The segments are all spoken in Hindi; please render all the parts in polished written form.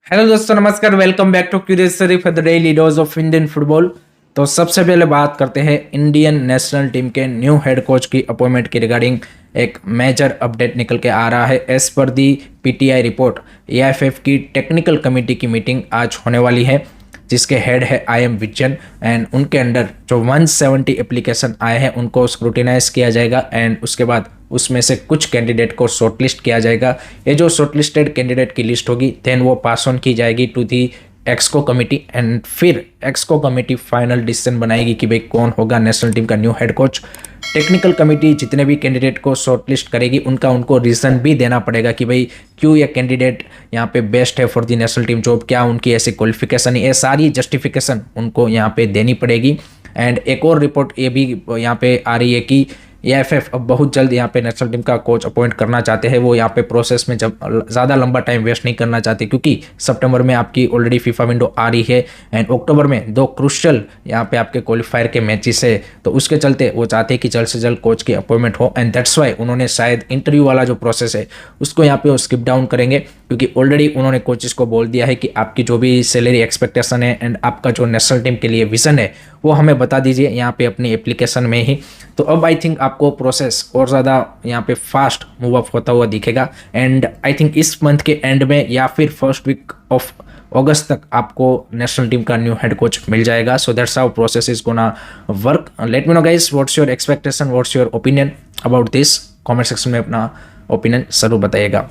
हेलो दोस्तों, नमस्कार। Welcome back to curious for the daily dose of Indian football. तो सबसे पहले बात करते हैं इंडियन नेशनल टीम के न्यू हेड कोच की अपॉइंटमेंट की रिगार्डिंग। एक मेजर अपडेट निकल के आ रहा है। As per the PTI report, AIFF की टेक्निकल कमेटी की मीटिंग आज होने वाली है, जिसके हेड है आई.एम. विजयन। एंड उनके अंडर जो 170 एप्लीकेशन आए हैं उनको स्क्रूटिनाइज किया जाएगा एंड उसके बाद उसमें से कुछ कैंडिडेट को शॉर्टलिस्ट किया जाएगा। ये जो शॉर्टलिस्टेड कैंडिडेट की लिस्ट होगी देन वो पास ऑन की जाएगी टू दी एक्सको कमेटी एंड फिर एक्सको कमेटी फाइनल डिसीजन बनाएगी कि भाई कौन होगा नेशनल टीम का new head coach. Technical committee जितने भी कैंडिडेट को शॉर्टलिस्ट करेगी उनको रीज़न भी देना पड़ेगा कि भाई क्यों ये कैंडिडेट यहाँ पे बेस्ट है for the national team job, क्या उनकी ऐसी क्वालिफिकेशन है, ये सारी जस्टिफिकेशन उनको यहाँ पे देनी पड़ेगी। एंड एक और रिपोर्ट ये भी यहाँ पे आ रही है कि एआईएफएफ अब बहुत जल्द यहाँ पे नेशनल टीम का कोच अपॉइंट करना चाहते हैं। वो यहाँ पे प्रोसेस में जब ज़्यादा लंबा टाइम वेस्ट नहीं करना चाहते, क्योंकि सितंबर में आपकी ऑलरेडी फीफा विंडो आ रही है एंड अक्टूबर में 2 क्रूशियल यहाँ पे आपके क्वालिफायर के मैचेस है। तो उसके चलते वो चाहते हैं कि जल्द से जल्द कोच की अपॉइंटमेंट हो एंड दैट्स वाई उन्होंने शायद इंटरव्यू वाला जो प्रोसेस है उसको यहाँ पे वो स्किप डाउन करेंगे, क्योंकि ऑलरेडी उन्होंने कोचेस को बोल दिया है कि आपकी जो भी सैलरी एक्सपेक्टेशन है एंड आपका जो नेशनल टीम के लिए विजन है वो हमें बता दीजिए यहाँ पे अपनी एप्लीकेशन में ही। तो अब आई थिंक आपको प्रोसेस और ज़्यादा यहाँ पे फास्ट मूव अप होता हुआ दिखेगा एंड आई थिंक इस मंथ के एंड में या फिर फर्स्ट वीक ऑफ अगस्त तक आपको नेशनल टीम का न्यू हेड कोच मिल जाएगा। So that's how process is gonna work. Late me know guys, what's your expectation, what's your opinion about this. Comment section में अपना ओपिनियन जरूर बताइएगा।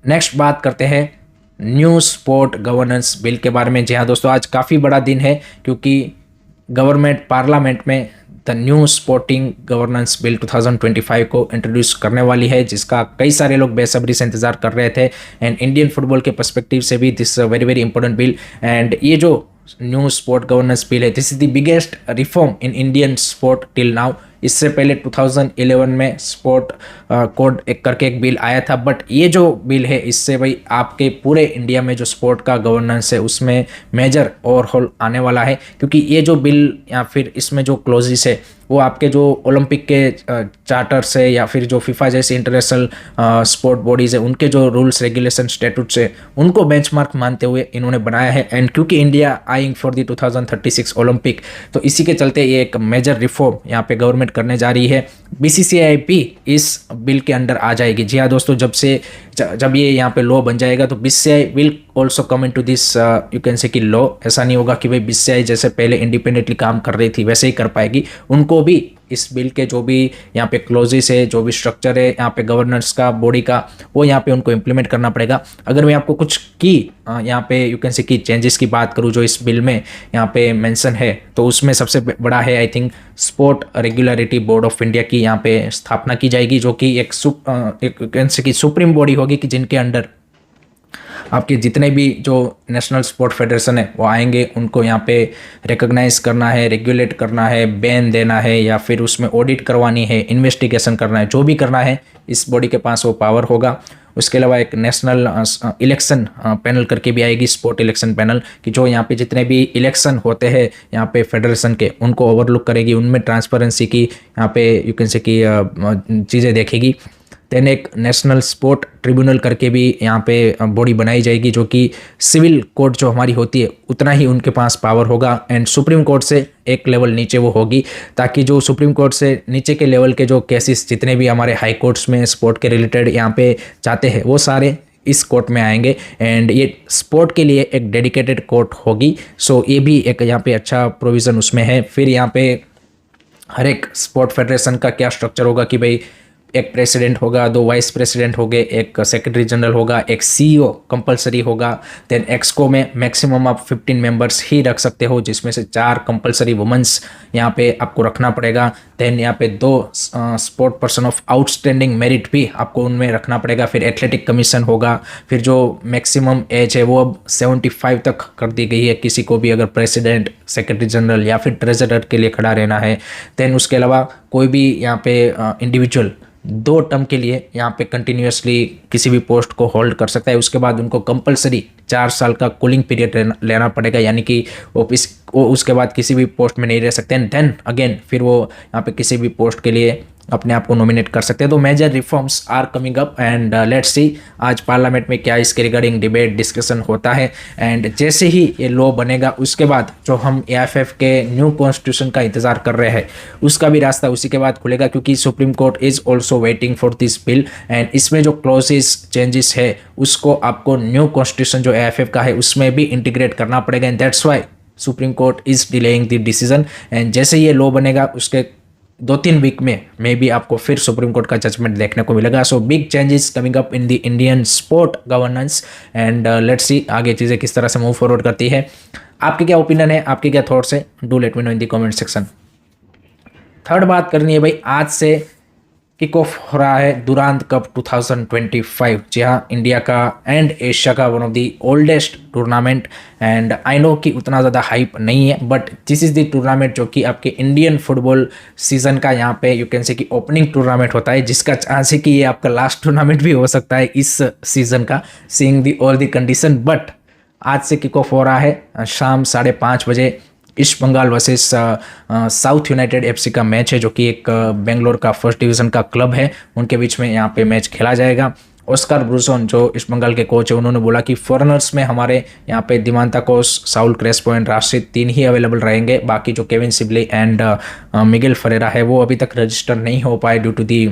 नेक्स्ट बात करते हैं न्यू स्पोर्ट गवर्नेंस बिल के बारे में। जी हाँ दोस्तों, आज काफ़ी बड़ा दिन है क्योंकि गवर्नमेंट पार्लियामेंट में the new sporting governance bill 2025 को इंट्रोड्यूस करने वाली है, जिसका कई सारे लोग बेसब्री से इंतजार कर रहे थे एंड इंडियन फुटबॉल के पर्सपेक्टिव से भी this very very important bill. And ये जो न्यू स्पोर्ट गवर्नेंस बिल है, this is the biggest reform in Indian sport till now. इससे पहले 2011 में स्पोर्ट कोड एक करके एक बिल आया था, बट ये जो बिल है इससे भाई आपके पूरे इंडिया में जो स्पोर्ट का गवर्नेंस है उसमें मेजर ओवरहॉल आने वाला है, क्योंकि ये जो बिल या फिर इसमें जो क्लोजेस है वो आपके जो ओलंपिक के चार्टर से या फिर जो फीफा जैसी इंटरनेशनल स्पोर्ट बॉडीज़ है उनके जो रूल्स रेगुलेशन स्टैट्यूट्स है उनको बेंचमार्क मानते हुए इन्होंने बनाया है। एंड क्योंकि India eyeing for the 2036 Olympic, तो इसी के चलते ये एक मेजर रिफॉर्म यहाँ पे गवर्नमेंट करने जा रही है। बीसीसीआई भी इस बिल के अंडर आ जाएगी। जी हाँ दोस्तों, जब ये यहाँ पे लॉ बन जाएगा तो BCCI will also come in to this you can say कि लॉ। ऐसा नहीं होगा कि भाई बीसीसीआई जैसे पहले इंडिपेंडेंटली काम कर रही थी वैसे ही कर पाएगी, उनको भी इस बिल के जो भी यहाँ पे क्लोजेस है, जो भी स्ट्रक्चर है यहाँ पे गवर्नेंस का बॉडी का, वो यहाँ पे उनको इम्प्लीमेंट करना पड़ेगा। अगर मैं आपको कुछ की यहाँ पे यू कैन से कि चेंजेस की बात करूँ जो इस बिल में यहाँ पे मेंशन है, तो उसमें सबसे बड़ा है I think sport regulatory board of India की यहाँ पे स्थापना की जाएगी, जो कि एक कैन से कि सुप्रीम बॉडी होगी कि जिनके अंडर आपके जितने भी जो नेशनल स्पोर्ट फेडरेशन है वो आएंगे, उनको यहाँ पे रिकॉग्नाइज करना है, रेगुलेट करना है, बैन देना है या फिर उसमें ऑडिट करवानी है, इन्वेस्टिगेशन करना है, जो भी करना है इस बॉडी के पास वो पावर होगा। उसके अलावा एक नेशनल इलेक्शन पैनल करके भी आएगी, स्पोर्ट इलेक्शन पैनल, कि जो यहाँ पे जितने भी इलेक्शन होते हैं यहाँ पे फेडरेशन के उनको ओवरलुक करेगी, उनमें ट्रांसपेरेंसी की यहाँ पे यू कैन से कि चीज़ें देखेगी। देन एक नेशनल स्पोर्ट ट्रिब्यूनल करके भी यहाँ पे बॉडी बनाई जाएगी, जो कि सिविल कोर्ट जो हमारी होती है उतना ही उनके पास पावर होगा एंड सुप्रीम कोर्ट से एक लेवल नीचे वो होगी, ताकि जो सुप्रीम कोर्ट से नीचे के लेवल के जो केसेस जितने भी हमारे हाई कोर्ट्स में स्पोर्ट के रिलेटेड यहाँ पे जाते हैं वो सारे इस कोर्ट में आएंगे एंड ये स्पोर्ट के लिए एक डेडिकेटेड कोर्ट होगी। सो ये भी एक यहाँ पे अच्छा प्रोविज़न उसमें है। फिर यहाँ पे हर एक स्पोर्ट फेडरेशन का क्या स्ट्रक्चर होगा कि भाई एक प्रेसिडेंट होगा, 2 वाइस प्रेसिडेंट होंगे, एक सेक्रेटरी जनरल होगा, एक सीईओ कंपलसरी होगा। देन एक्सको में मैक्सिमम आप 15 मेंबर्स ही रख सकते हो, जिसमें से 4 कंपलसरी वुमेंस यहाँ पे आपको रखना पड़ेगा। देन यहाँ पे 2 sport person of outstanding merit भी आपको उनमें रखना पड़ेगा। फिर एथलेटिक कमीशन होगा। फिर जो मैक्सिमम एज है वो अब 75 तक कर दी गई है, किसी को भी अगर प्रेसिडेंट, सेक्रेटरी जनरल या फिर ट्रेजरर के लिए खड़ा रहना है। देन उसके अलावा कोई भी यहाँ पे इंडिविजुअल 2 टर्म के लिए यहाँ पे कंटिन्यूसली किसी भी पोस्ट को होल्ड कर सकता है। उसके बाद उनको कंपलसरी 4 साल का कूलिंग पीरियड लेना पड़ेगा, यानी कि वो उसके बाद किसी भी पोस्ट में नहीं रह सकते। एंड देन अगेन फिर वो यहाँ पे किसी भी पोस्ट के लिए अपने आप को नॉमिनेट कर सकते हैं। तो major reforms are coming up and let's see आज पार्लियामेंट में क्या इसके रिगार्डिंग डिबेट डिस्कशन होता है। एंड जैसे ही ये लॉ बनेगा उसके बाद जो हम एएफएफ के न्यू कॉन्स्टिट्यूशन का इंतजार कर रहे हैं उसका भी रास्ता उसी के बाद खुलेगा, क्योंकि supreme court is also waiting for this bill and इसमें जो क्लॉजेस चेंजेस है उसको आपको न्यू कॉन्स्टिट्यूशन जो एएफएफ का है उसमें भी इंटीग्रेट करना पड़ेगा and that's why supreme court is delaying the decision. And जैसे ये लॉ बनेगा उसके 2-3 वीक में मे बी आपको फिर सुप्रीम कोर्ट का जजमेंट देखने को मिलेगा। So big changes coming up in the Indian sport governance and let's सी आगे चीज़ें किस तरह से मूव फॉरवर्ड करती है। आपके क्या ओपिनियन है, आपके क्या थॉट्स है, do let me know in the comment section. Third बात करनी है भाई, आज से किक ऑफ हो रहा है दुरांत कप 2025। जी हाँ, इंडिया का एंड एशिया का one of the oldest tournament and I know कि उतना ज़्यादा हाइप नहीं है but this is the tournament जो कि आपके इंडियन फुटबॉल सीजन का यहाँ पे यू कैन से कि ओपनिंग टूर्नामेंट होता है, जिसका चांस है कि ये आपका लास्ट टूर्नामेंट भी हो सकता है इस सीजन का, seeing the all the condition. But आज से किक ऑफ हो रहा है शाम 5:30 बजे East Bengal versus South United FC का मैच है, जो कि एक बेंगलोर का फर्स्ट डिवीज़न का क्लब है, उनके बीच में यहाँ पे मैच खेला जाएगा। ऑस्कार ब्रूसोन जो ईस्ट बंगाल के कोच है उन्होंने बोला कि फॉरेनर्स में हमारे यहाँ पे Diamantakos, Saul Crespo and Rashid 3 ही अवेलेबल रहेंगे, बाकी जो Kevin Sibille and Miguel Ferreira है वो अभी तक रजिस्टर नहीं हो पाए ड्यू टू दी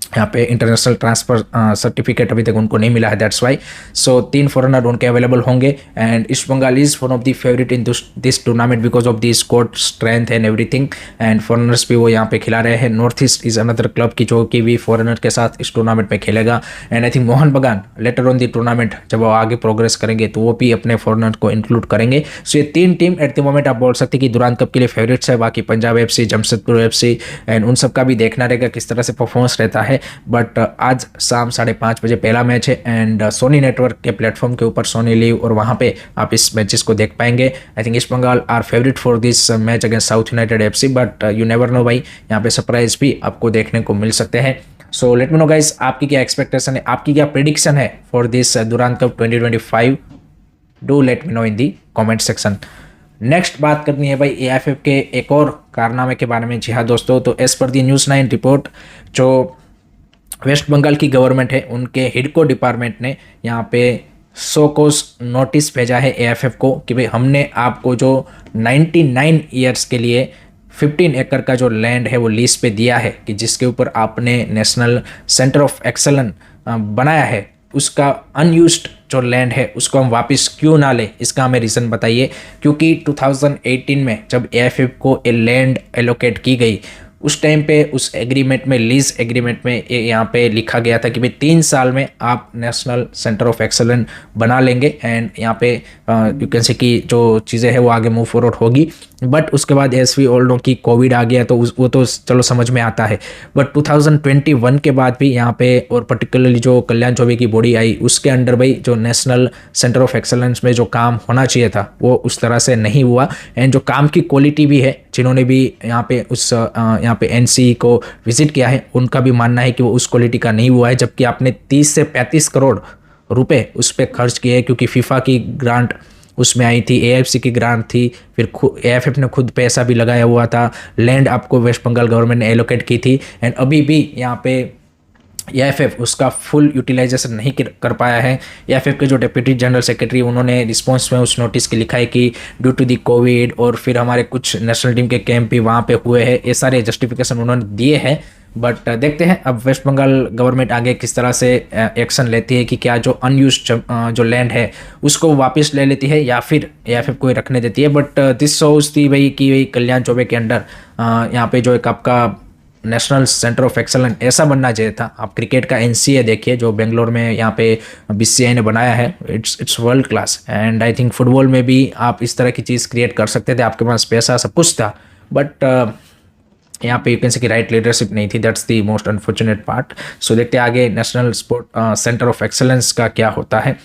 यहाँ पे इंटरनेशनल ट्रांसफर सर्टिफिकेट अभी तक उनको नहीं मिला है, दैट्स वाई। सो 3 फॉरेनर उनके अवेलेबल होंगे and East Bengal is one of the favourite in this tournament because of the squad strength and everything and foreigners भी वो यहाँ पे खिला रहे हैं। North East is another club की जो कि भी फॉरेनर के साथ इस टूर्नामेंट में खेलेगा एंड आई थिंक मोहन बगान लेटर ऑन दी टूर्नामेंट जब वो आगे प्रोग्रेस करेंगे तो वो भी अपने फॉरेनर को इंक्लूड करेंगे। सो ये 3 टीम एट द मोमेंट आप बोल सकते हैं कि दुरांत कप के लिए फेवरेट्स है, बाकी Punjab FC, Jamshedpur FC and उन सब का भी देखना रहेगा किस तरह से परफॉर्मेंस रहता है। बट आज शाम 5:30 बजे पहला मैच है एंड सोनी नेटवर्क के प्लेटफॉर्म के ऊपर सोनी लीव और वहाँ पे आप इस मैचेस को देख पाएंगे। I think East Bengal are favourite for this match against South United FC but you never know भाई, यहाँ पे सरप्राइज भी आपको देखने को मिल सकते हैं। So let me know guys, आपकी क्या एक्सपेक्टेशन है, आपकी क्या प्रेडिक्शन है for this Durand Cup 2025, do let me know in the comment section. Next बात करनी है भाई एएफएफ के एक और कारनामे के बारे में। जी हाँ दोस्तों, तो एज पर दी न्यूज़ 9 रिपोर्ट जो वेस्ट बंगाल की गवर्नमेंट है उनके हिडको डिपार्टमेंट ने यहाँ पे सो कोस नोटिस भेजा है एएफएफ को कि भाई हमने आपको जो 99 ईयर्स के लिए 15 एकड़ का जो लैंड है वो लीज पे दिया है कि जिसके ऊपर आपने नेशनल सेंटर ऑफ एक्सेलेंस बनाया है, उसका अनयूज्ड जो लैंड है उसको हम वापस क्यों ना ले, इसका हमें रीज़न बताइए। क्योंकि 2018 में जब एएफएफ को ए लैंड एलोकेट की गई उस टाइम पे उस एग्रीमेंट में, लीज एग्रीमेंट में यहाँ पे लिखा गया था कि भाई 3 साल में आप नेशनल सेंटर ऑफ एक्सेलेंस बना लेंगे एंड यहाँ पे यू कैन से कि जो चीज़ें हैं वो आगे मूव फॉरवर्ड होगी। बट उसके बाद एज वी ऑल नो कि कोविड आ गया तो वो तो चलो समझ में आता है। बट 2021 के बाद भी यहाँ पे और पर्टिकुलरली जो कल्याण चौबे की बॉडी आई उसके अंडर भाई जो नेशनल सेंटर ऑफ एक्सेलेंस में जो काम होना चाहिए था वो उस तरह से नहीं हुआ एंड जो काम की क्वालिटी भी है, जिन्होंने भी यहाँ पे उस यहाँ पे एनसी को विजिट किया है उनका भी मानना है कि वो उस क्वालिटी का नहीं हुआ है, जबकि आपने 30 से 35 करोड़ रुपए उस पर खर्च किए हैं क्योंकि फीफा की ग्रांट उसमें आई थी, एएफसी की ग्रांट थी, फिर एएफएफ ने खुद पैसा भी लगाया हुआ था, लैंड आपको वेस्ट बंगाल गवर्नमेंट ने एलोकेट की थी एंड अभी भी यहाँ पे एएफएफ उसका फुल यूटिलाइजेशन नहीं कर पाया है। एएफएफ के जो डिप्टी जनरल सेक्रेटरी उन्होंने रिस्पॉन्स में उस नोटिस के लिखा है कि ड्यू टू दी कोविड और फिर हमारे कुछ नेशनल टीम के कैंप भी वहाँ पे हुए हैं, ये सारे जस्टिफिकेशन उन्होंने दिए हैं। बट देखते हैं अब वेस्ट बंगाल गवर्नमेंट आगे किस तरह से एक्शन लेती है कि क्या जो अनयूज्ड जो लैंड है उसको वापस ले लेती है या फिर एएफएफ को रखने देती है। बट दिस शोज थी भाई कि भाई कल्याण चौबे के अंडर यहाँ पे जो एक आपका नेशनल सेंटर ऑफ एक्सेलेंस ऐसा बनना चाहिए था। आप क्रिकेट का एनसीए देखिए जो बेंगलोर में यहाँ पे बीसीसीआई ने बनाया है, it's world class and I think football में भी आप इस तरह की चीज़ क्रिएट कर सकते थे, आपके पास पैसा सब कुछ था बट यहाँ पे यू कैन से कि राइट लीडरशिप नहीं थी, that's the most unfortunate part. So देखते हैं आगे national sport centre of excellence का क्या होता है।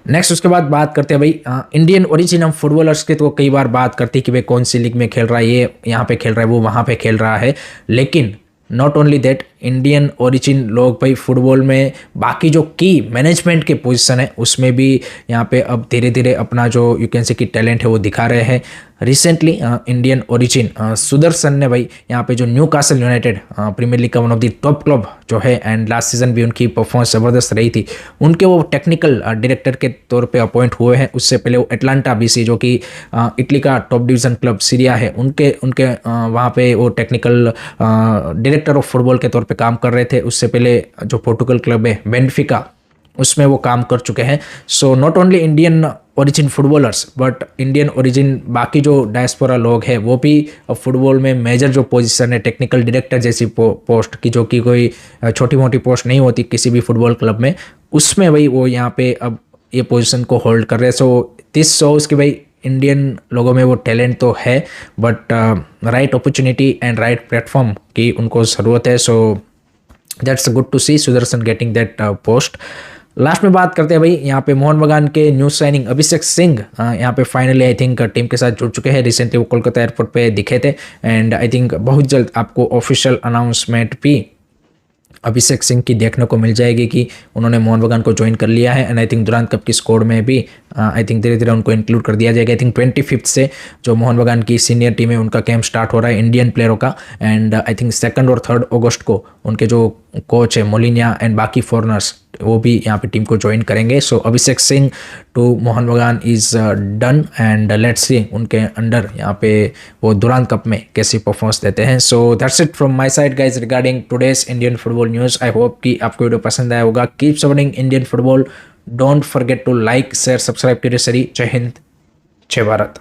नेक्स्ट उसके बाद बात करते हैं भाई इंडियन ओरिजिन हम फुटबॉलर्स के, तो कई बार बात करती है कि भाई कौन सी लीग में खेल रहा है, ये यहाँ पे खेल रहा है, वो वहाँ पे खेल रहा है, लेकिन not only that Indian origin लोग भाई फुटबॉल में बाकी जो की मैनेजमेंट के पोजीशन है उसमें भी यहाँ पे अब धीरे धीरे अपना जो यू कैन से कि टैलेंट है वो दिखा रहे हैं। रिसेंटली इंडियन ओरिजिन सुदर्शन ने भाई यहाँ पे जो Newcastle United Premier League का one of the top club जो है, एंड लास्ट सीजन भी उनकी परफॉर्मेंस ज़बरदस्त रही थी, उनके वो टेक्निकल डायरेक्टर के तौर पे अपॉइंट हुए हैं। उससे पहले वो एटलांटा बीसी जो कि इटली का टॉप डिवीज़न क्लब सीरिया है, उनके उनके वहाँ पे वो टेक्निकल डायरेक्टर ऑफ फुटबॉल के तौर पे काम कर रहे थे। उससे पहले जो पोर्टुगल क्लब है बेनिफिका, उसमें वो काम कर चुके हैं। So not only Indian origin footballers but Indian origin बाकी जो डायस्पोरा लोग हैं वो भी फुटबॉल में मेजर जो पोजीशन है टेक्निकल डायरेक्टर जैसी पोस्ट की, जो कि कोई छोटी मोटी पोस्ट नहीं होती किसी भी फुटबॉल क्लब में, उसमें भाई वो यहाँ पे अब ये पोजीशन को होल्ड कर रहे हैं। सो दिस शोज कि भाई इंडियन लोगों में वो टैलेंट तो है, but right opportunity and right platform की उनको ज़रूरत है। So that's good to see Sudarshan getting that post. Last में बात करते हैं भाई यहाँ पे मोहन बगान के न्यू साइनिंग अभिषेक सिंह यहाँ पे फाइनली आई थिंक टीम के साथ जुड़ चुके हैं। रिसेंटली वो कोलकाता एयरपोर्ट पे दिखे थे, एंड आई थिंक बहुत जल्द आपको ऑफिशियल अनाउंसमेंट भी अभिषेक सिंह की देखने को मिल जाएगी कि उन्होंने मोहन बगान को ज्वाइन कर लिया है। एंड आई थिंक दुरांत कप की स्कोर में भी आई थिंक धीरे धीरे उनको इंक्लूड कर दिया जाएगा। आई थिंक 25 से जो मोहन बगान की सीनियर टीम है उनका कैंप स्टार्ट हो रहा है इंडियन प्लेयरों का, एंड आई थिंक 2 और 3 अगस्त को उनके जो कोच है मोलिनिया एंड बाकी फॉरनर्स वो भी यहाँ पे टीम को ज्वाइन करेंगे। सो अभिषेक सिंह टू मोहन बगान इज डन, एंड लेट्स सी उनके अंडर यहाँ पे वो दुरांत कप में कैसी परफॉर्मेंस देते हैं। So that's it from my side guys regarding today's Indian football news. I hope कि आपको वीडियो पसंद आया होगा। Keep supporting Indian football, don't forget to like share subscribe curious सरी। जय हिंद, जय भारत।